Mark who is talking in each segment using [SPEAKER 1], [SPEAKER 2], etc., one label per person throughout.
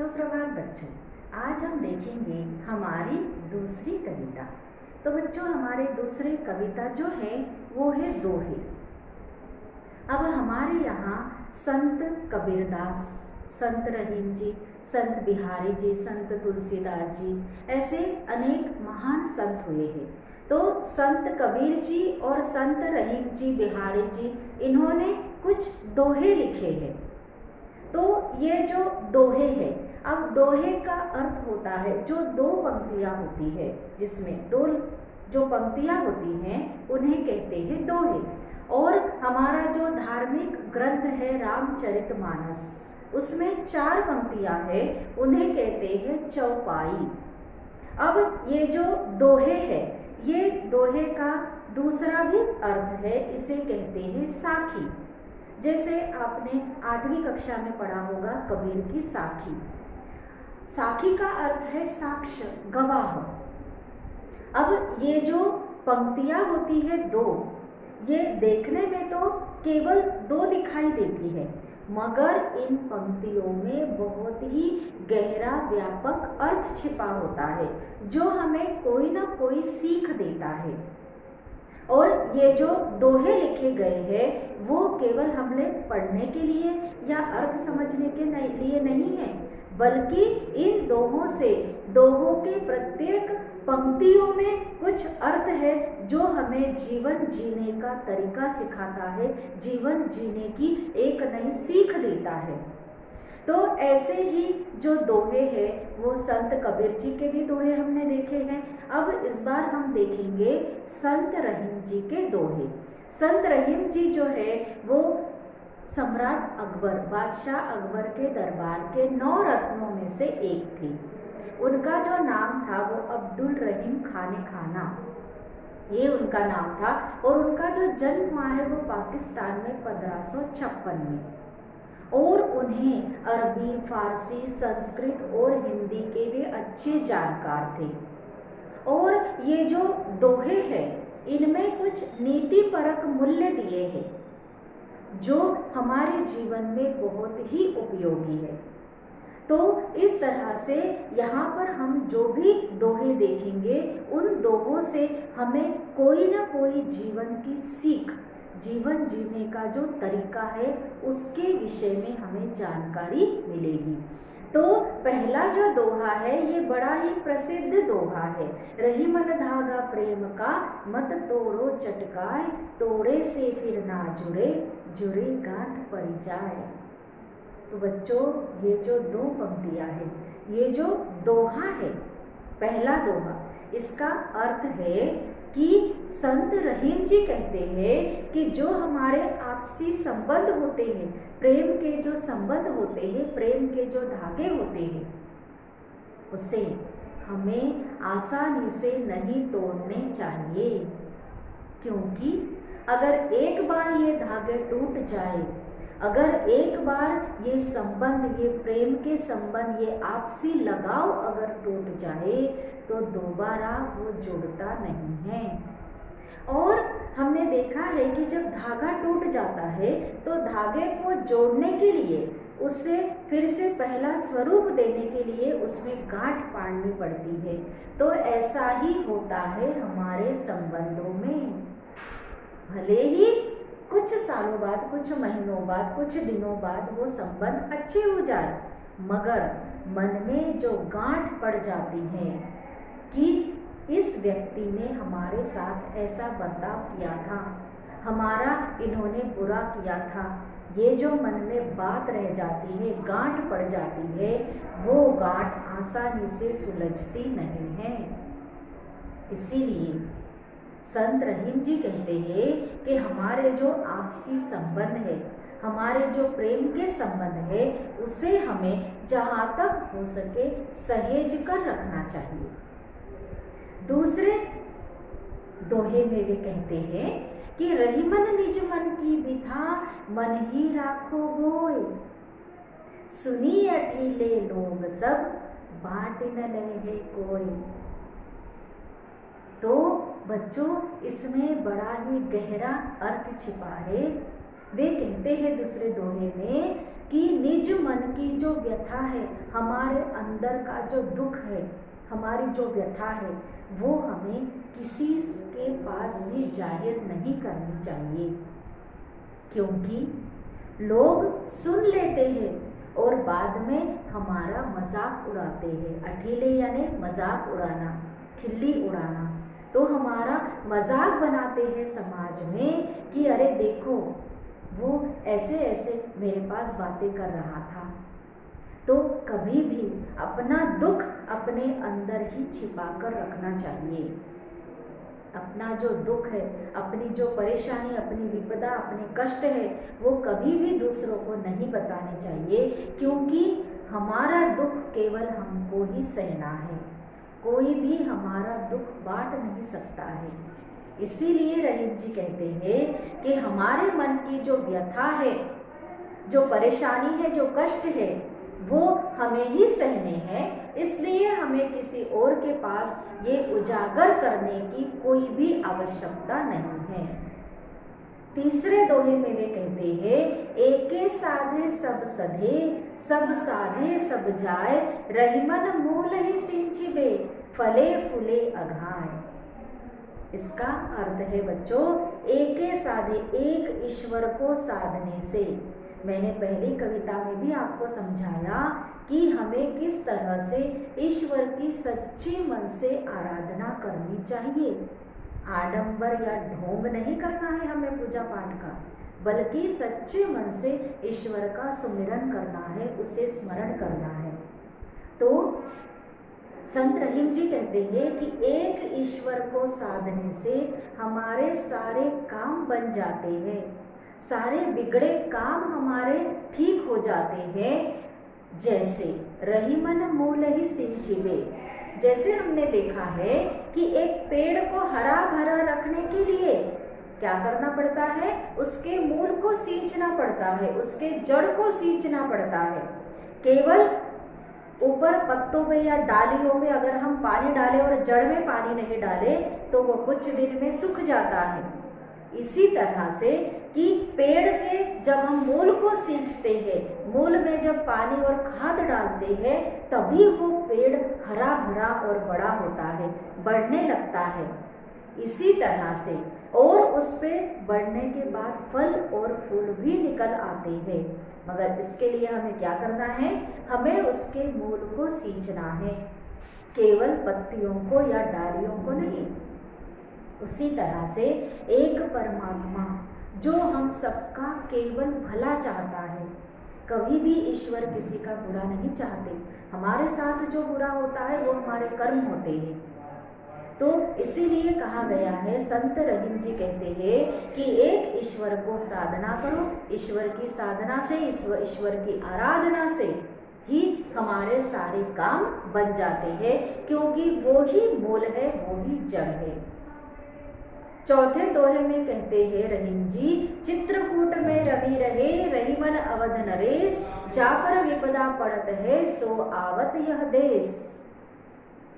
[SPEAKER 1] सुप्रभात बच्चों, आज हम देखेंगे हमारी दूसरी कविता। तो बच्चों, हमारी दूसरी कविता जो है वो है दोहे। अब हमारे यहाँ संत कबीरदास, संत रहीम जी, संत बिहारी जी, संत तुलसीदास जी, ऐसे अनेक महान संत हुए हैं। तो संत कबीर जी और संत रहीम जी, बिहारी जी, इन्होंने कुछ दोहे लिखे हैं। तो ये जो दोहे है, अब दोहे का अर्थ होता है जो दो पंक्तियां होती है, जिसमें दो जो पंक्तियां होती हैं उन्हें कहते हैं दोहे। और हमारा जो धार्मिक ग्रंथ है रामचरितमानस, उसमें 4 पंक्तियां हैं, उन्हें कहते हैं चौपाई। अब ये जो दोहे है, ये दोहे का दूसरा भी अर्थ है, इसे कहते हैं साखी। जैसे आपने 8वीं कक्षा में पढ़ा होगा कबीर की साखी। साखी का अर्थ है साक्ष्य, गवाह। अब ये जो पंक्तियां होती है दो, ये देखने में तो केवल 2 दिखाई देती है, मगर इन पंक्तियों में बहुत ही गहरा व्यापक अर्थ छिपा होता है, जो हमें कोई ना कोई सीख देता है। और ये जो दोहे लिखे गए हैं वो केवल हमने पढ़ने के लिए या अर्थ समझने के लिए नहीं है, बल्कि इन दोहों के प्रत्येक पंक्तियों में कुछ अर्थ है जो हमें जीवन जीने का तरीका सिखाता है, जीवन जीने की एक नई सीख देता है। तो ऐसे ही जो दोहे हैं वो संत कबीर जी के भी दोहे हमने देखे हैं। अब इस बार हम देखेंगे संत रहीम जी के दोहे। संत रहीम जी जो है वो सम्राट अकबर, बादशाह अकबर के दरबार के 9 रत्नों में से एक थे। उनका जो नाम था वो अब्दुल रहीम खाने खाना, ये उनका नाम था। और उनका जो जन्म हुआ है वो पाकिस्तान में 1556 में। और उन्हें अरबी, फारसी, संस्कृत और हिंदी के भी अच्छे जानकार थे। और ये जो दोहे हैं इनमें कुछ नीतिपरक मूल्य दिए हैं जो हमारे जीवन में बहुत ही उपयोगी है। तो इस तरह से यहाँ पर हम जो भी दोहे देखेंगे उन दोहों से हमें कोई ना कोई जीवन की सीख, जीवन जीने का जो तरीका है उसके विषय में हमें जानकारी मिलेगी। तो पहला जो दोहा है ये बड़ा ही प्रसिद्ध दोहा है। रही मन धागा प्रेम का, मत तोड़ो चटकाए, तोड़े से फिर ना जुड़े, जुड़े गांठ पड़ जाए। तो बच्चों, ये जो 2 पंक्तियां हैं, ये जो दोहा है, पहला दोहा, इसका अर्थ है कि संत रहीम जी कहते हैं कि जो हमारे आपसी संबंध होते हैं, प्रेम के जो संबंध होते हैं, प्रेम के जो धागे होते हैं, उसे हमें आसानी से नहीं तोड़ने चाहिए। क्योंकि अगर एक बार ये धागे टूट जाए, अगर एक बार ये संबंध, ये प्रेम के संबंध, ये आपसी लगाव अगर टूट जाए तो दोबारा वो जुड़ता नहीं है। और हमने देखा है कि जब धागा टूट जाता है तो धागे को जोड़ने के लिए, उससे फिर से पहला स्वरूप देने के लिए उसमें गांठ पाड़नी पड़ती है। तो ऐसा ही होता है हमारे संबंधों में। भले ही कुछ सालों बाद, कुछ महीनों बाद, कुछ दिनों बाद वो संबंध अच्छे हो जाए, मगर मन में जो गांठ पड़ जाती है कि इस व्यक्ति ने हमारे साथ ऐसा बर्ताव किया था, हमारा इन्होंने बुरा किया था, ये जो मन में बात रह जाती है, गांठ पड़ जाती है, वो गांठ आसानी से सुलझती नहीं है। इसीलिए संत रहीम जी कहते हैं कि हमारे जो आपसी संबंध है, हमारे जो प्रेम के संबंध है, उसे हमें जहाँ तक हो सके सहेज कर रखना चाहिए। दूसरे दोहे में वे कहते हैं कि रही मन निज मन की बिथा, मन ही राखो गोय, सुनी अठीले लोग सब, बाँट न लहे कोई। तो बच्चों, इसमें बड़ा ही गहरा अर्थ छिपा है वे कहते हैं दूसरे दोहे में कि निज मन की जो व्यथा है, हमारे अंदर का जो दुख है, हमारी जो व्यथा है, वो हमें किसी के पास भी जाहिर नहीं करनी चाहिए, क्योंकि लोग सुन लेते हैं और बाद में हमारा मजाक उड़ाते हैं। अठीले यानी मजाक उड़ाना, खिल्ली उड़ाना। तो हमारा मजाक बनाते हैं समाज में कि अरे देखो वो ऐसे ऐसे मेरे पास बातें कर रहा था। तो कभी भी अपना दुख अपने अंदर ही छिपा कर रखना चाहिए। अपना जो दुख है, अपनी जो परेशानी, अपनी विपदा, अपने कष्ट है, वो कभी भी दूसरों को नहीं बताने चाहिए, क्योंकि हमारा दुख केवल हमको ही सहना है। कोई भी हमारा दुख बांट नहीं सकता है। इसीलिए रहीम जी कहते हैं कि हमारे मन की जो व्यथा है, जो परेशानी है, जो कष्ट है, वो हमें ही सहने हैं। इसलिए हमें किसी और के पास ये उजागर करने की कोई भी आवश्यकता नहीं है। तीसरे दोहे में वे कहते हैं, एके साधे सब सधे, सब साधे सब जाए, रहीमन मूल ही सिंचिबे, फले फूले अघाय। इसका अर्थ है बच्चों, एके साधे, एक ईश्वर को साधने से। मैंने पहली कविता में भी आपको समझाया कि हमें किस तरह से ईश्वर की सच्ची मन से आराधना करनी चाहिए। आडंबर या ढोंग नहीं करना है हमें पूजा पाठ का, बल्कि सच्चे मन से ईश्वर का सुमिरन करना है, उसे स्मरण करना है। तो संत रहीम जी कहते हैं कि एक ईश्वर को साधने से हमारे सारे काम बन जाते हैं, सारे बिगड़े काम हमारे ठीक हो जाते हैं। जैसे रहीमन मूल ही सिंचिबे, जैसे हमने देखा है कि एक पेड़ को हरा भरा रखने के लिए क्या करना पड़ता है, उसके मूल को सींचना पड़ता है, उसके जड़ को सींचना पड़ता है। केवल ऊपर पत्तों में या डालियों में अगर हम पानी डालें और जड़ में पानी नहीं डालें तो वो कुछ दिन में सूख जाता है। इसी तरह से कि पेड़ के जब हम मूल को सींचते हैं, मूल में जब पानी और खाद डालते हैं, तभी वो पेड़ हरा भरा और बड़ा होता है, बढ़ने लगता है। इसी तरह से और उस पे बढ़ने के बाद फल और फूल भी निकल आते हैं, मगर इसके लिए हमें क्या करना है, हमें उसके मूल को सींचना है, केवल पत्तियों को या डालियों को नहीं। उसी तरह से एक परमात्मा जो हम सबका केवल भला चाहता है, कभी भी ईश्वर किसी का बुरा नहीं चाहते। हमारे साथ जो बुरा होता है वो हमारे कर्म होते हैं। तो इसीलिए कहा गया है, संत रहीम जी कहते हैं कि एक ईश्वर को साधना करो, ईश्वर की साधना से, ईश्वर की आराधना से ही हमारे सारे काम बन जाते हैं, क्योंकि वो ही मूल है, वो ही जड़ है। चौथे दोहे में कहते हैं रहीम जी, चित्रकूट में रवि रहे, रहीमन अवध नरेश, जा पर विपदा पड़त है, सो आवत यह देश।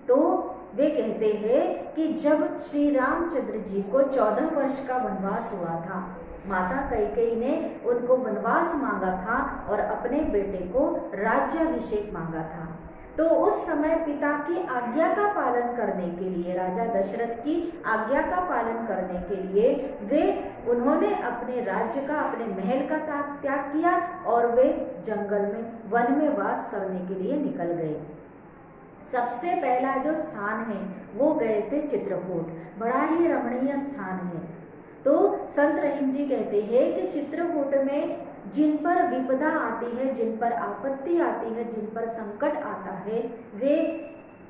[SPEAKER 1] तो वे कहते हैं कि जब श्री रामचंद्र जी को 14 वर्ष का वनवास हुआ था, माता कैकेयी ने उनको वनवास मांगा था और अपने बेटे को राज्याभिषेक मांगा था। तो उस समय पिता की आज्ञा का पालन करने के लिए, राजा दशरथ की आज्ञा का पालन करने के लिए उन्होंने अपने राज्य का, अपने महल का त्याग किया और वे जंगल में, वन में वास करने के लिए निकल गए। सबसे पहला जो स्थान है वो गए थे चित्रकूट, बड़ा ही रमणीय स्थान है। तो संत रहीम जी कहते हैं कि चित्रकूट में जिन पर विपदा आती है, जिन पर आपत्ति आती है, जिन पर संकट आता है, वे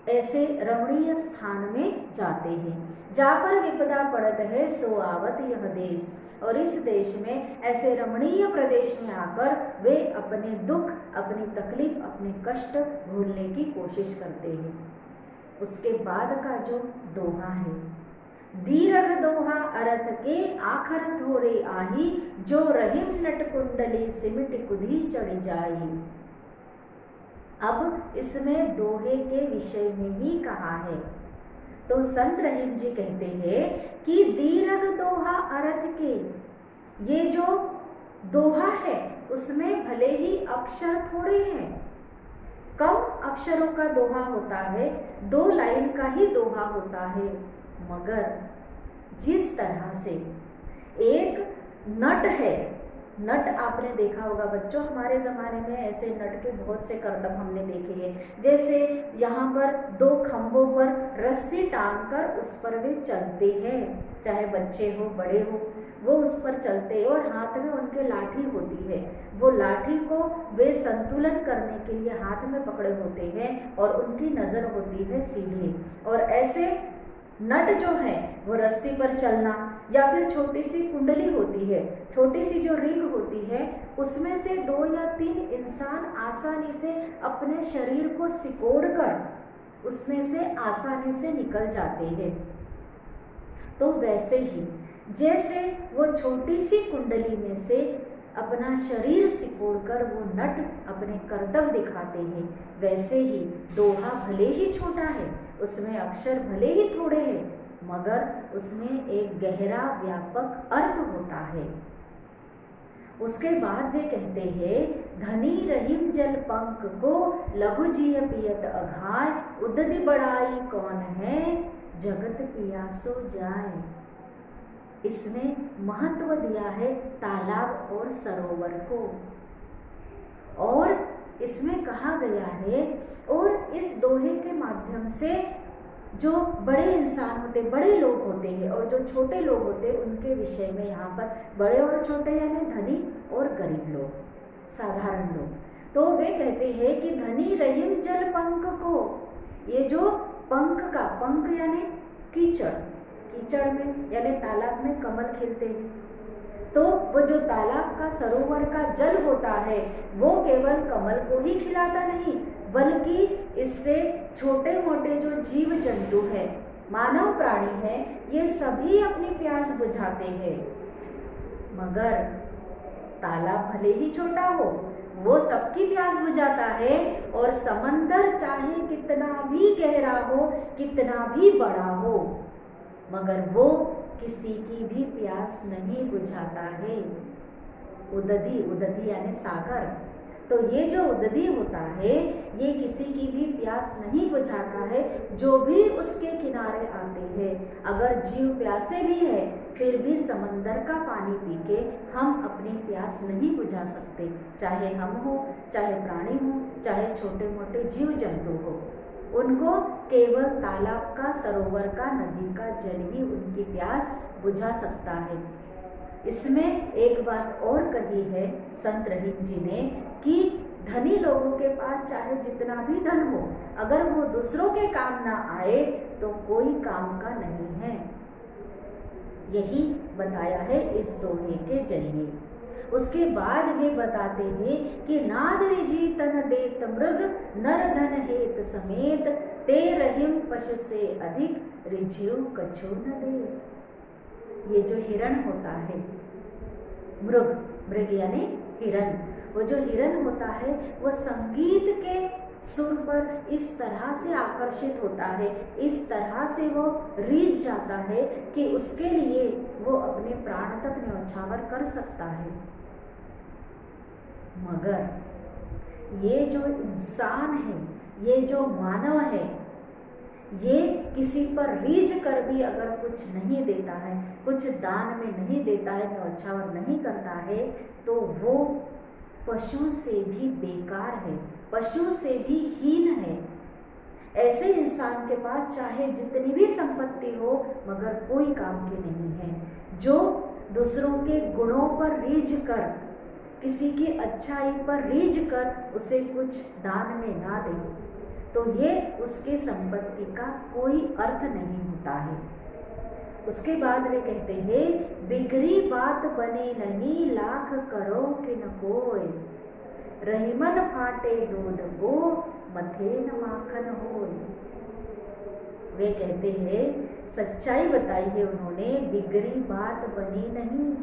[SPEAKER 1] ऐसे रमणीय स्थान में जाते हैं। जा पर विपदा पड़त है, सो आवत यह देश। और इस देश में, ऐसे रमणीय प्रदेश में आकर वे अपने दुख, अपनी तकलीफ, अपने कष्ट भूलने की कोशिश करते हैं। उसके बाद का जो दोहा है, दीरघ दोहा अरथ के आखर थोड़े आही, जो रहीम नट कुंडली सिमट कुधी चढ़ जाई। अब इसमें दोहे के विषय में ही कहा है। तो संत रहीम जी कहते हैं कि दीरघ दोहा अर्थ के, ये जो दोहा है उसमें भले ही अक्षर थोड़े हैं, कम अक्षरों का दोहा होता है, 2 लाइन का ही दोहा होता है, मगर जिस तरह से एक नट है, नट आपने देखा होगा बच्चों, हमारे ज़माने में ऐसे नट के बहुत से करतब हमने देखे हैं। जैसे यहाँ पर 2 खंभों पर रस्सी टांग कर उस पर वे चलते हैं, चाहे बच्चे हो बड़े हो, वो उस पर चलते हैं और हाथ में उनके लाठी होती है। वो लाठी को वे संतुलन करने के लिए हाथ में पकड़े होते हैं और उनकी नज़र होती है सीधी। और ऐसे नट जो है वो रस्सी पर चलना, या फिर छोटी सी कुंडली होती है, छोटी सी जो रिंग होती है, उसमें से 2 या 3 इंसान आसानी से अपने शरीर को सिकोड़ कर उसमें से आसानी से निकल जाते हैं। तो वैसे ही जैसे वो छोटी सी कुंडली में से अपना शरीर सिकोड़कर वो नट अपने करतब दिखाते हैं, वैसे ही दोहा भले ही छोटा है, उसमें अक्षर भले ही थोड़े हैं, मगर उसमें एक गहरा व्यापक अर्थ होता है। उसके बाद वे कहते हैं, धनी रहीम जल पंख को लघु जिय पियत अघाय, उदधि बढ़ाई कौन है जगत पियासो जाए। इसमें महत्व दिया है तालाब और सरोवर को, और इसमें कहा गया है, और इस दोहे के माध्यम से जो बड़े इंसान होते, बड़े लोग होते हैं, और जो छोटे लोग होते हैं उनके विषय में यहाँ पर बड़े और छोटे यानी धनी और गरीब लोग, साधारण लोग। तो वे कहते हैं कि धनी रहीम जल पंख को, ये जो पंख का, पंख यानी कीचड़, कीचड़ में यानी तालाब में कमल खिलते हैं, तो वो जो तालाब का सरोवर का जल होता है वो केवल कमल को ही खिलाता नहीं, बल्कि इससे छोटे मोटे जो जीव जंतु है, मानव प्राणी है, ये सभी अपनी प्यास बुझाते हैं। मगर तालाब भले ही छोटा हो, वो सबकी प्यास बुझाता है, और समंदर चाहे कितना भी गहरा हो, कितना भी बड़ा हो, मगर वो किसी की भी प्यास नहीं बुझाता है। उदधि, उदधि यानी सागर, तो ये जो उदधि होता है ये किसी की भी प्यास नहीं बुझाता है, जो भी उसके किनारे आते हैं। अगर जीव प्यासे भी है फिर भी समंदर का पानी पी के हम अपनी प्यास नहीं बुझा सकते, चाहे हम हो, चाहे प्राणी हो, चाहे छोटे मोटे जीव जंतु हो, उनको केवल तालाब का, सरोवर का, नदी का जल ही उनकी प्यास बुझा सकता है। इसमें एक बात और कही है संत रहीम जी ने कि धनी लोगों के पास चाहे जितना भी धन हो, अगर वो दूसरों के काम ना आए तो कोई काम का नहीं है। यही बताया है इस दोहे के जरिए। उसके बाद वे बताते हैं कि नाद रिझी तन देत मृग, नर धन हेत समेत, ते रहीम पशु से अधिक, रिझियो कछु न दे। ये जो हिरण होता है, मृग, मृग यानी हिरण, वो जो हिरण होता है वो संगीत के सुर पर इस तरह से आकर्षित होता है, इस तरह से वो रीझ जाता है कि उसके लिए वो अपने प्राण तक न्यौछावर कर सकता है। मगर ये जो इंसान है, ये जो मानव है, ये किसी पर रीझ कर भी अगर कुछ नहीं देता है, कुछ दान में नहीं देता है, न्यौछावर नहीं करता है, तो वो पशु से भी बेकार है, पशु से भी हीन है। ऐसे इंसान के पास चाहे जितनी भी संपत्ति हो मगर कोई काम की नहीं है, जो दूसरों के गुणों पर रीझ कर, किसी की अच्छाई पर रीझ कर उसे कुछ दान में ना दे, तो ये उसके संपत्ति का कोई अर्थ नहीं होता है। उसके बाद वे कहते हैं, बिगड़ी बात बने नहीं, लाख करो कि न कोय, रहीमन फाटे दूध गो, मथे न माखन होय। वे कहते हैं, सच्चाई बताई है उन्होंने, बिगड़ी बात बनी नहीं।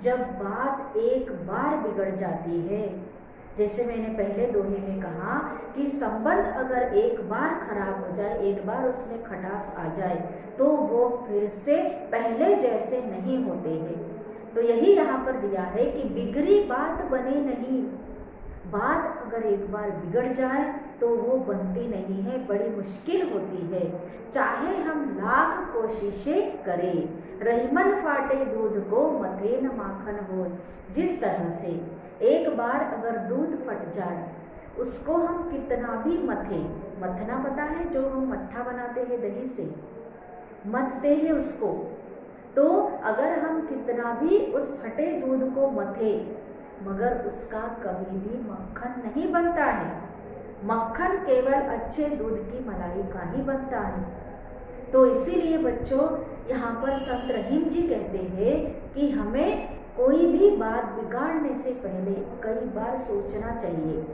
[SPEAKER 1] जब बात एक बार बिगड़ जाती है, जैसे मैंने पहले दोहे में कहा कि संबंध अगर एक बार खराब हो जाए, एक बार उसमें खटास आ जाए, तो वो फिर से पहले जैसे नहीं होते हैं। तो यही यहाँ पर दिया है कि बिगड़ी बात बने नहीं। बात अगर एक बार बिगड़ जाए तो वो बनती नहीं है, बड़ी मुश्किल होती है। चाहे हम लाख कोशिशें करें, रहीमन फाटे दूध को मथे न माखन हो। जिस तरह से एक बार अगर दूध फट जाए, उसको हम कितना भी मथे, मथना पता है जो हम मट्ठा बनाते हैं दही से, मथते हैं उसको, तो अगर हम कितना भी उस फटे दूध को मथे, मगर उसका कभी भी मक्खन नहीं बनता है। मक्खन केवल अच्छे दूध की मलाई का ही बनता है। तो इसीलिए बच्चों यहाँ पर संत रहीम जी कहते हैं कि हमें कोई भी बात बिगाड़ने से पहले कई बार सोचना चाहिए।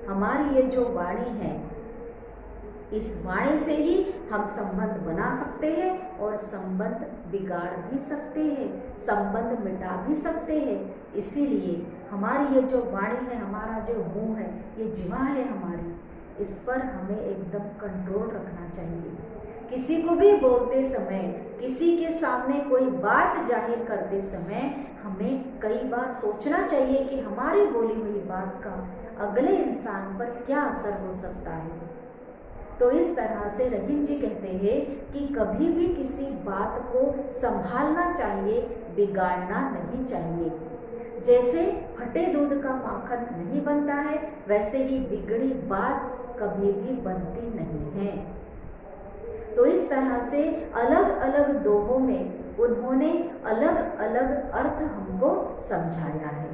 [SPEAKER 1] हमारी ये जो वाणी है, इस वाणी से ही हम संबंध बना सकते हैं और संबंध बिगाड़ भी सकते हैं, संबंध मिटा भी सकते हैं। इसीलिए हमारी ये जो वाणी है, हमारा जो मुंह है, ये जीवा है हमारी, इस पर हमें एकदम कंट्रोल रखना चाहिए। किसी को भी बोलते समय, किसी के सामने कोई बात जाहिर करते समय हमें कई बार सोचना चाहिए कि हमारी बोली हुई बात का अगले इंसान पर क्या असर हो सकता है। तो इस तरह से रहीम जी कहते हैं कि कभी भी किसी बात को संभालना चाहिए, बिगाड़ना नहीं चाहिए। जैसे फटे दूध का माखन नहीं बनता है, वैसे ही बिगड़ी बात कभी भी बनती नहीं है। तो इस तरह से अलग अलग दोहों में उन्होंने अलग अलग अर्थ हमको समझाया है।